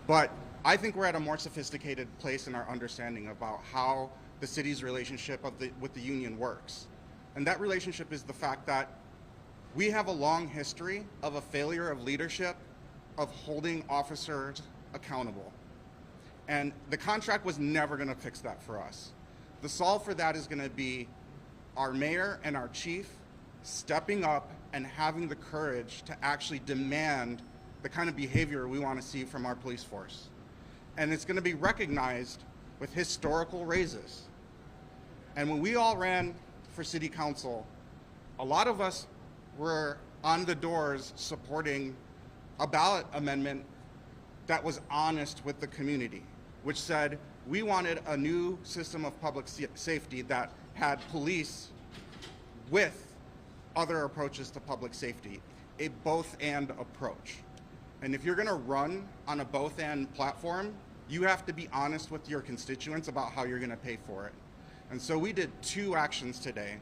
But I think we're at a more sophisticated place in our understanding about how the city's relationship with the union works. And that relationship is the fact that we have a long history of a failure of leadership of holding officers accountable. And the contract was never going to fix that for us. The solve for that is going to be our mayor and our chief stepping up and having the courage to actually demand the kind of behavior we want to see from our police force. And it's going to be recognized with historical raises. And when we all ran for city council, a lot of us were on the doors supporting a ballot amendment that was honest with the community, which said we wanted a new system of public safety that had police with other approaches to public safety, a both-and approach. And if you're going to run on a both-and platform, you have to be honest with your constituents about how you're going to pay for it. And so we did two actions today.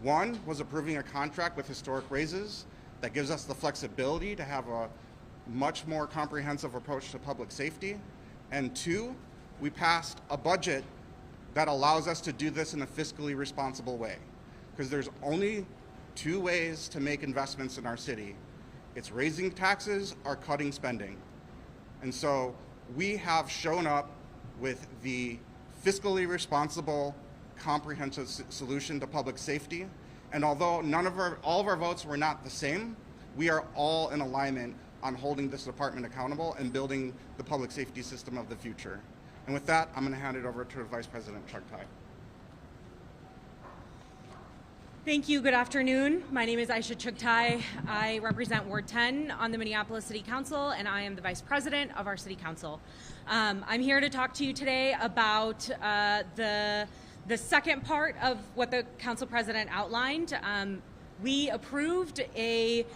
One was approving a contract with historic raises that gives us the flexibility to have a much more comprehensive approach to public safety. And two, we passed a budget that allows us to do this in a fiscally responsible way. Because there's only two ways to make investments in our city. It's raising taxes or cutting spending. And so we have shown up with the fiscally responsible, comprehensive solution to public safety. And although all of our votes were not the same, we are all in alignment on holding this department accountable and building the public safety system of the future. And with that, I'm going to hand it over to Vice President Chuck Tai. Thank you. Good afternoon. My name is Aisha Chugtai. I represent Ward 10 on the Minneapolis City Council, and I am the Vice President of our City Council. I'm here to talk to you today about the second part of what the Council President outlined. We approved a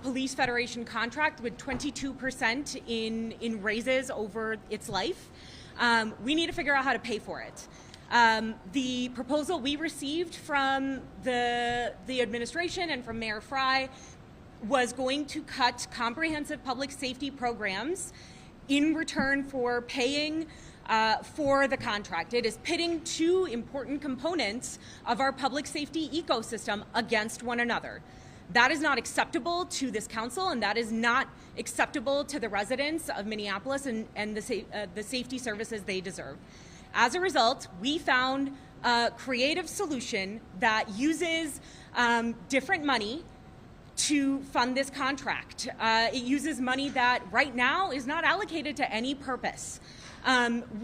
police federation contract with 22% in raises over its life. We need to figure out how to pay for it. The proposal we received from the administration and from Mayor Fry was going to cut comprehensive public safety programs in return for paying for the contract. It is pitting two important components of our public safety ecosystem against one another. That is not acceptable to this council, and that is not acceptable to the residents of Minneapolis and the safety services they deserve. As a result, we found a creative solution that uses different money to fund this contract. It uses money that right now is not allocated to any purpose.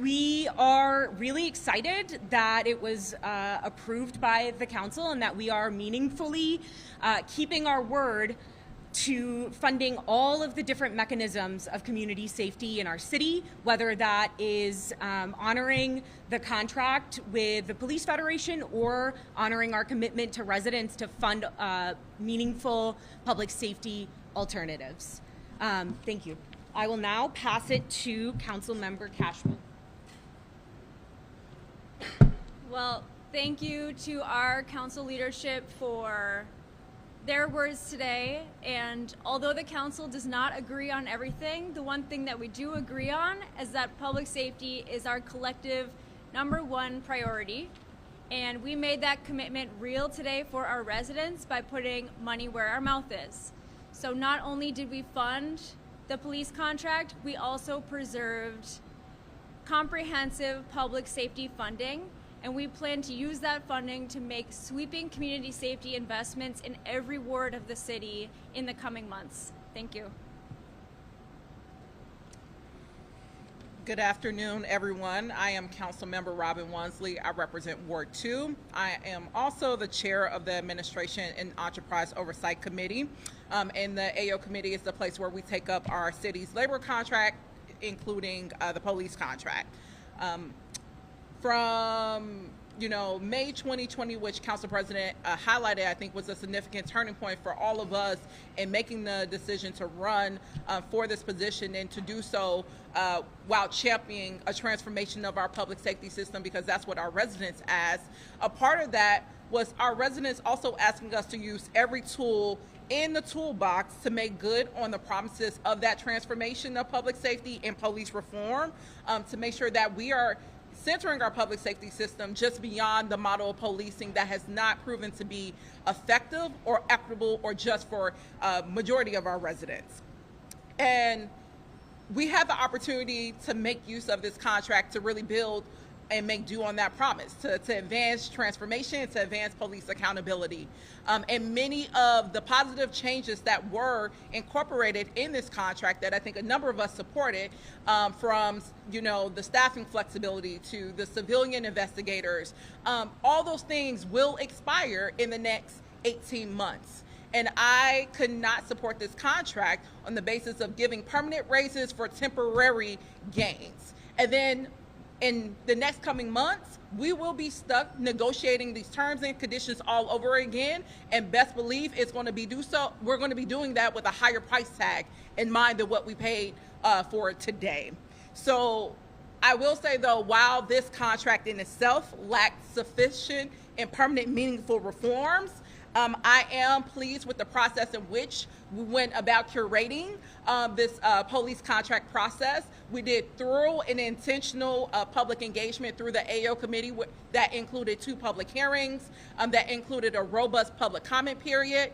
We are really excited that it was approved by the council and that we are meaningfully keeping our word to funding all of the different mechanisms of community safety in our city, whether that is honoring the contract with the Police Federation or honoring our commitment to residents to fund meaningful public safety alternatives. Thank you. I will now pass it to Councilmember Cashman. Well, thank you to our council leadership for their words today, and although the council does not agree on everything, the one thing that we do agree on is that public safety is our collective #1 priority, and we made that commitment real today for our residents by putting money where our mouth is. So not only did we fund the police contract, we also preserved comprehensive public safety funding, and we plan to use that funding to make sweeping community safety investments in every ward of the city in the coming months. Thank you. Good afternoon, everyone. I am Councilmember Robin Wansley. I represent Ward 2. I am also the chair of the Administration and Enterprise Oversight Committee. And the AO Committee is the place where we take up our city's labor contract, including the police contract. From May 2020, which Council President highlighted, I think was a significant turning point for all of us in making the decision to run for this position and to do so while championing a transformation of our public safety system, because that's what our residents asked. A part of that was our residents also asking us to use every tool in the toolbox to make good on the promises of that transformation of public safety and police reform, to make sure that we are centering our public safety system just beyond the model of policing that has not proven to be effective or equitable or just for majority of our residents. And we have the opportunity to make use of this contract to really build and make due on that promise, to advance transformation, to advance police accountability. And many of the positive changes that were incorporated in this contract that I think a number of us supported, from the staffing flexibility to the civilian investigators, all those things will expire in the next 18 months. And I could not support this contract on the basis of giving permanent raises for temporary gains. And then in the next coming months, we will be stuck negotiating these terms and conditions all over again. And best believe it's going to be we're going to be doing that with a higher price tag in mind than what we paid for today. So I will say, though, while this contract in itself lacked sufficient and permanent meaningful reforms, I am pleased with the process in which we went about curating this police contract process. We did thorough and intentional public engagement through the AO committee that included 2 public hearings, that included a robust public comment period.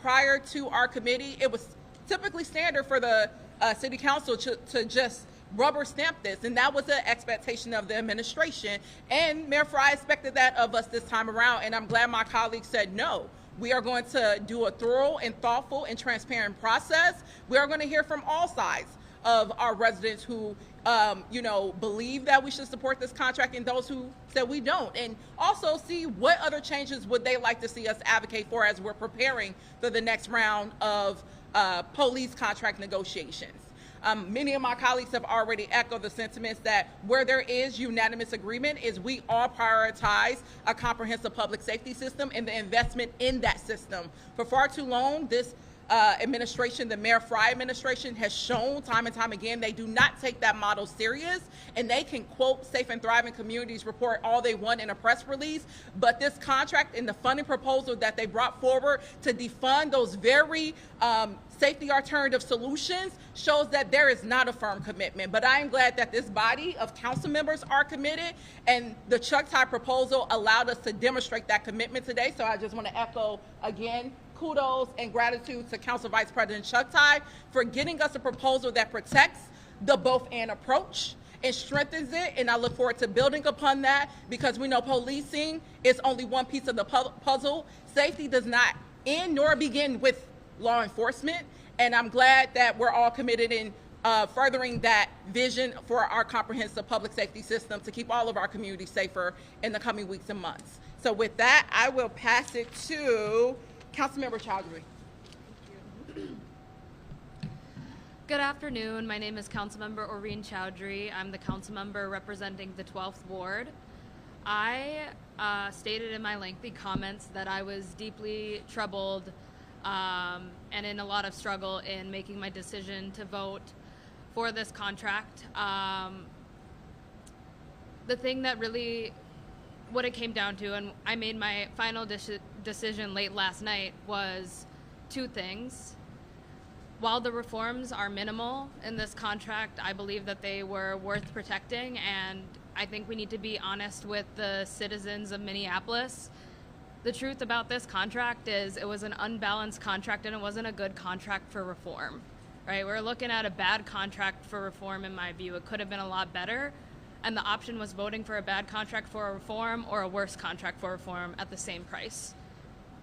Prior to our committee, it was typically standard for the city council to just rubber stamp this, and that was the expectation of the administration. And Mayor Fry expected that of us this time around, and I'm glad my colleagues said no. We are going to do a thorough and thoughtful and transparent process. We are going to hear from all sides of our residents who, believe that we should support this contract and those who said we don't, and also see what other changes would they like to see us advocate for as we're preparing for the next round of police contract negotiations. Many of my colleagues have already echoed the sentiments that where there is unanimous agreement is we all prioritize a comprehensive public safety system and the investment in that system. For far too long, this administration, the Mayor Fry administration, has shown time and time again they do not take that model serious, and they can quote Safe and Thriving Communities report all they want in a press release, but this contract and the funding proposal that they brought forward to defund those very safety alternative solutions shows that there is not a firm commitment. But I am glad that this body of council members are committed, and the Chuck Tie proposal allowed us to demonstrate that commitment today. So I just want to echo again, kudos and gratitude to Council Vice President Chuck Tie for getting us a proposal that protects the both-and approach and strengthens it, and I look forward to building upon that, because we know policing is only one piece of the puzzle. Safety does not end nor begin with law enforcement, and I'm glad that we're all committed in furthering that vision for our comprehensive public safety system to keep all of our communities safer in the coming weeks and months. So with that, I will pass it to Councilmember Chowdhury. Good afternoon. My name is Councilmember Oreen Chowdhury. I'm the council member representing the 12th Ward. I stated in my lengthy comments that I was deeply troubled and in a lot of struggle in making my decision to vote for this contract. The thing that really, what it came down to, and I made my final decision late last night, was 2 things. While the reforms are minimal in this contract, I believe that they were worth protecting, and I think we need to be honest with the citizens of Minneapolis. The truth about this contract is it was an unbalanced contract, and it wasn't a good contract for reform, right? We're looking at a bad contract for reform, in my view. It could have been a lot better, and the option was voting for a bad contract for reform or a worse contract for reform at the same price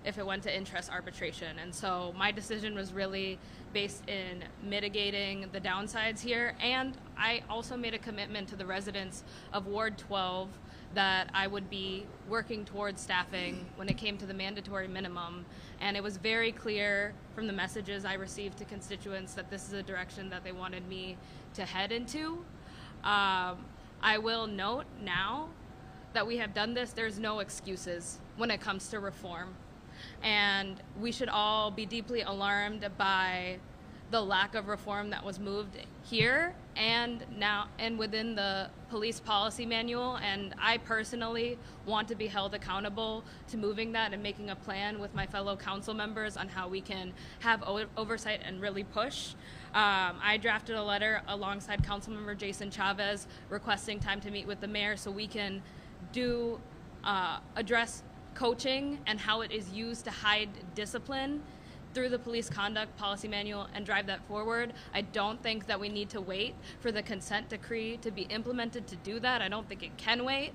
if it went to interest arbitration. And so my decision was really based in mitigating the downsides here, and I also made a commitment to the residents of Ward 12 that I would be working towards staffing when it came to the mandatory minimum. And it was very clear from the messages I received to constituents that this is a direction that they wanted me to head into. I will note now that we have done this, there's no excuses when it comes to reform. And we should all be deeply alarmed by the lack of reform that was moved here and now and within the police policy manual. And I personally want to be held accountable to moving that and making a plan with my fellow council members on how we can have oversight and really push. I drafted a letter alongside Councilmember Jason Chavez requesting time to meet with the mayor so we can address coaching and how it is used to hide discipline through the police conduct policy manual and drive that forward. I don't think that we need to wait for the consent decree to be implemented to do that. I don't think it can wait.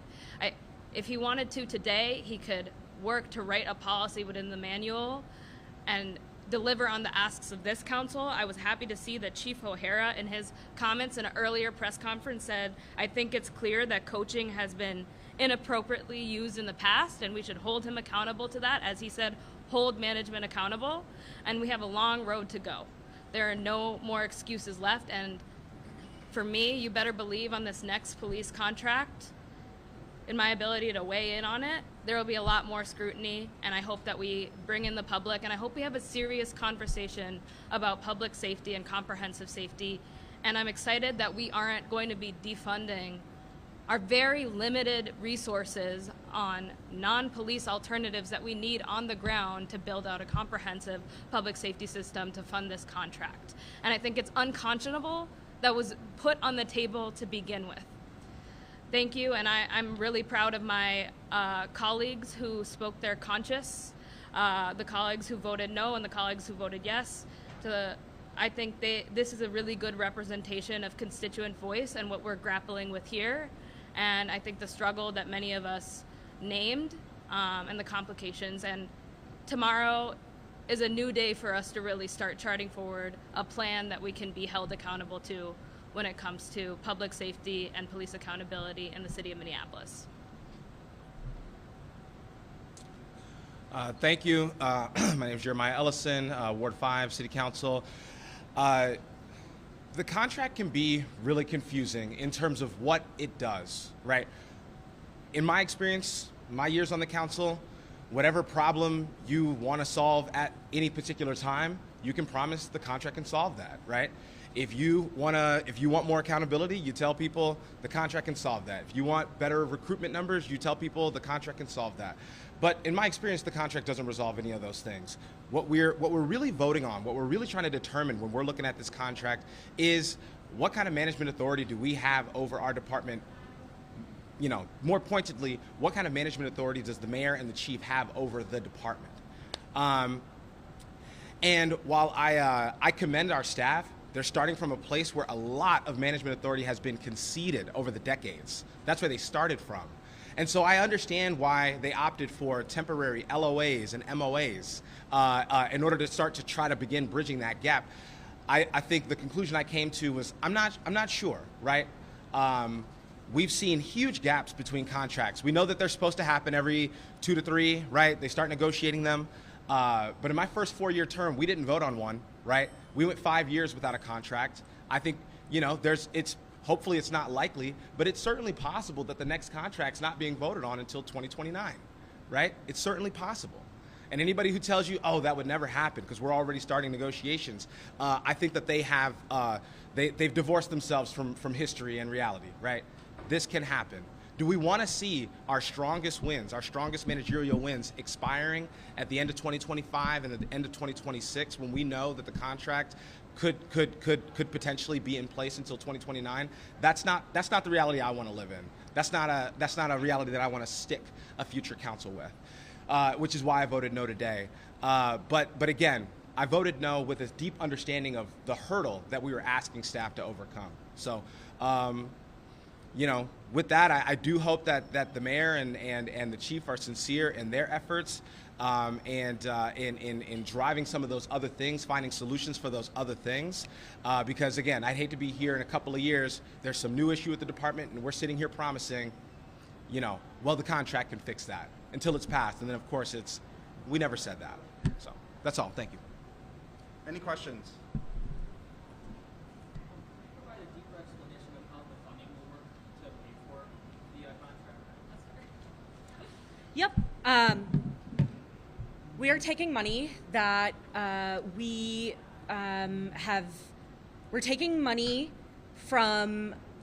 If he wanted to today, he could work to write a policy within the manual and deliver on the asks of this council. I was happy to see that Chief O'Hara in his comments in an earlier press conference said, I think it's clear that coaching has been inappropriately used in the past and we should hold him accountable to that. As he said, hold management accountable, and we have a long road to go. There are no more excuses left, and for me, you better believe on this next police contract, in my ability to weigh in on it, there will be a lot more scrutiny, and I hope that we bring in the public, and I hope we have a serious conversation about public safety and comprehensive safety, and I'm excited that we aren't going to be defunding our very limited resources on non-police alternatives that we need on the ground to build out a comprehensive public safety system to fund this contract. And I think it's unconscionable that was put on the table to begin with. Thank you, and I'm really proud of my colleagues who spoke their conscience, the colleagues who voted no and the colleagues who voted yes. I think this is a really good representation of constituent voice and what we're grappling with here. And I think the struggle that many of us named and the complications. And tomorrow is a new day for us to really start charting forward a plan that we can be held accountable to when it comes to public safety and police accountability in the city of Minneapolis. Thank you. My name is Jeremiah Ellison, Ward 5, City Council. The contract can be really confusing in terms of what it does, right? In my experience, my years on the council, whatever problem you want to solve at any particular time, you can promise the contract can solve that, right? If you want more accountability, you tell people the contract can solve that. If you want better recruitment numbers, you tell people the contract can solve that. But in my experience, the contract doesn't resolve any of those things. What we're really voting on, what we're really trying to determine when we're looking at this contract is what kind of management authority do we have over our department? You know, more pointedly, what kind of management authority does the mayor and the chief have over the department? And while I commend our staff, they're starting from a place where a lot of management authority has been conceded over the decades. That's where they started from. And so I understand why they opted for temporary LOAs and MOAs in order to start to try to begin bridging that gap. I think the conclusion I came to was I'm not sure, right? We've seen huge gaps between contracts. We know that they're supposed to happen every 2 to 3, right? They start negotiating them. But in my first 4-year term, we didn't vote on one, right? We went 5 years without a contract. I think, you know, hopefully it's not likely, but it's certainly possible that the next contract's not being voted on until 2029, right? It's certainly possible. And anybody who tells you, oh, that would never happen because we're already starting negotiations, I think that they have, they've divorced themselves from history and reality, right? This can happen. Do we want to see our strongest wins, our strongest managerial wins expiring at the end of 2025 and at the end of 2026 when we know that the contract could potentially be in place until 2029? That's not the reality I want to live in. That's not a reality that I want to stick a future council with, which is why I voted no today. But again, I voted no with a deep understanding of the hurdle that we were asking staff to overcome. So, you know, with that, I do hope that the mayor and the chief are sincere in their efforts and in driving some of those other things, finding solutions for those other things. Because again, I'd hate to be here in a couple of years, there's some new issue with the department and we're sitting here promising, you know, well, the contract can fix that until it's passed. And then of course we never said that. So that's all, thank you. Any questions? Yep. We are taking money that we we're taking money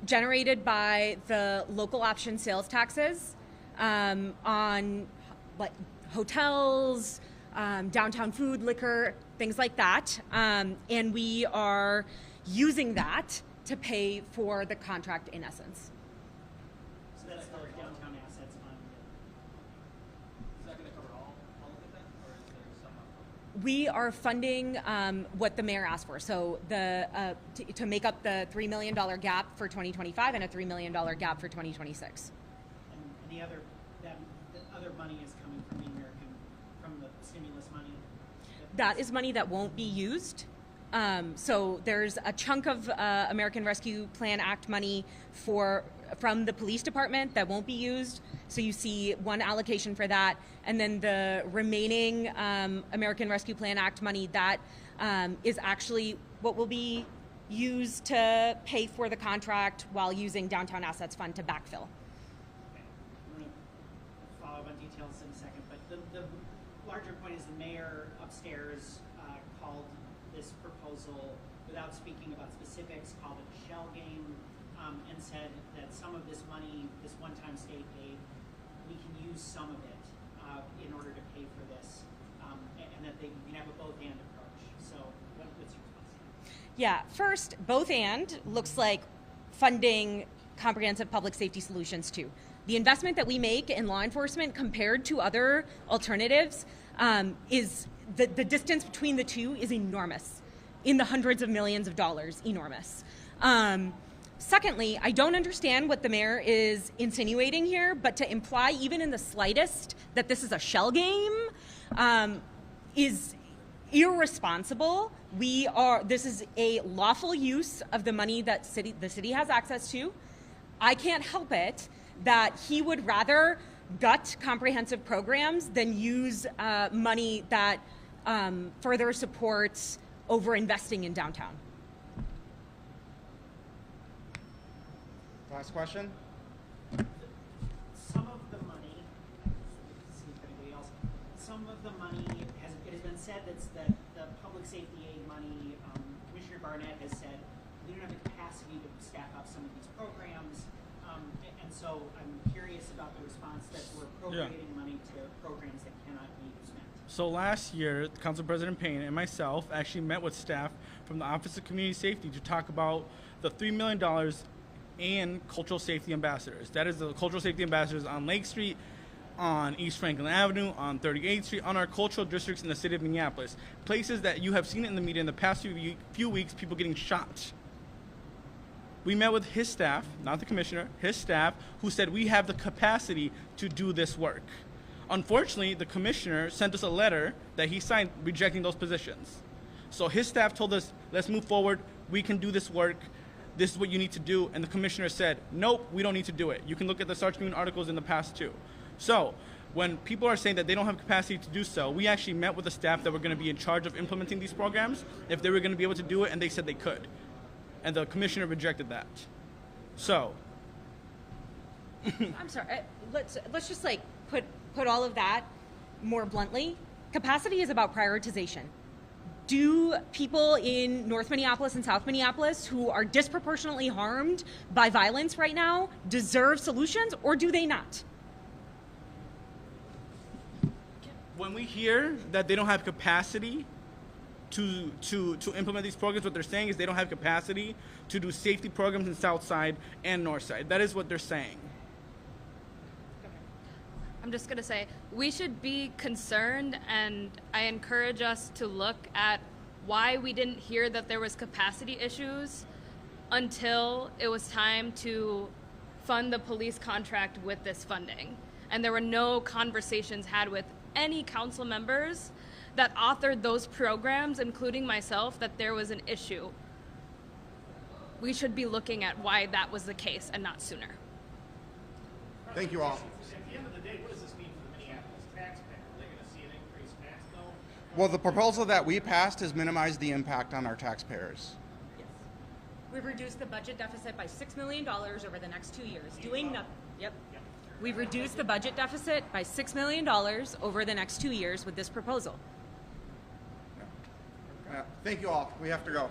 generated by the local option sales taxes on like hotels, downtown food, liquor, things like that. And we are using that to pay for the contract in essence. So that's the downtown assets fund. Is that going to cover all of it then, or is there some? We are funding what the mayor asked for. So to make up the $3 million gap for 2025 and a $3 million gap for 2026. And the other money is coming from from the stimulus money? That is money that won't be used. So there's a chunk of American Rescue Plan Act money from the police department that won't be used. So you see one allocation for that, and then the remaining American Rescue Plan Act money that is actually what will be used to pay for the contract while using Downtown Assets Fund to backfill. Okay. I'm going to follow up on details in a second, but the larger point is the mayor upstairs called this proposal, without speaking about specifics, called it a shell game, and said that some of this money, this one-time state aid, we can use some of it in order to pay for this, and that you can have a both-and approach. So what's your response? Yeah, first, both and looks like funding comprehensive public safety solutions too. The investment that we make in law enforcement compared to other alternatives is the distance between the two is enormous, in the hundreds of millions of dollars, enormous. Secondly, I don't understand what the mayor is insinuating here, but to imply even in the slightest that this is a shell game is irresponsible. This is a lawful use of the money that the city has access to. I can't help it that he would rather gut comprehensive programs than use money that further supports over investing in downtown. Last question. Some of the money, see if anybody else, some of the money it has been said that the public safety aid money, Commissioner Barnett has said we don't have the capacity to staff up some of these programs, and so I'm curious about the response that we're appropriating money to programs that cannot be spent. So last year, Council President Payne and myself actually met with staff from the Office of Community Safety to talk about the $3 million in cultural safety ambassadors. That is the cultural safety ambassadors on Lake Street, on East Franklin Avenue, on 38th Street, on our cultural districts in the city of Minneapolis. Places that you have seen it in the media in the past few weeks, people getting shot. We met with his staff, not the commissioner, his staff, who said we have the capacity to do this work. Unfortunately, the commissioner sent us a letter that he signed rejecting those positions. So his staff told us, let's move forward, we can do this work, this is what you need to do, and the commissioner said, nope, we don't need to do it. You can look at the Sarge Tribune articles in the past too. So when people are saying that they don't have capacity to do so, we actually met with the staff that were going to be in charge of implementing these programs, if they were going to be able to do it, and they said they could. And the commissioner rejected that. So. I'm sorry, let's just like put all of that more bluntly. Capacity is about prioritization. Do people in North Minneapolis and South Minneapolis who are disproportionately harmed by violence right now deserve solutions, or do they not? When we hear that they don't have capacity to implement these programs, what they're saying is they don't have capacity to do safety programs in South Side and North Side. That is what they're saying. I'm just going to say, we should be concerned, and I encourage us to look at why we didn't hear that there was capacity issues until it was time to fund the police contract with this funding. And there were no conversations had with any council members that authored those programs, including myself, that there was an issue. We should be looking at why that was the case and not sooner. Thank you all. At the end of the day, what does this mean for the Minneapolis taxpayer? Are they going to see an increased tax bill? Well, the proposal that we passed has minimized the impact on our taxpayers. Yes. We've reduced the budget deficit by $6 million over the next 2 years. Doing nothing. Yep. We've reduced the budget deficit by $6 million over the next 2 years with this proposal. Thank you all. We have to go.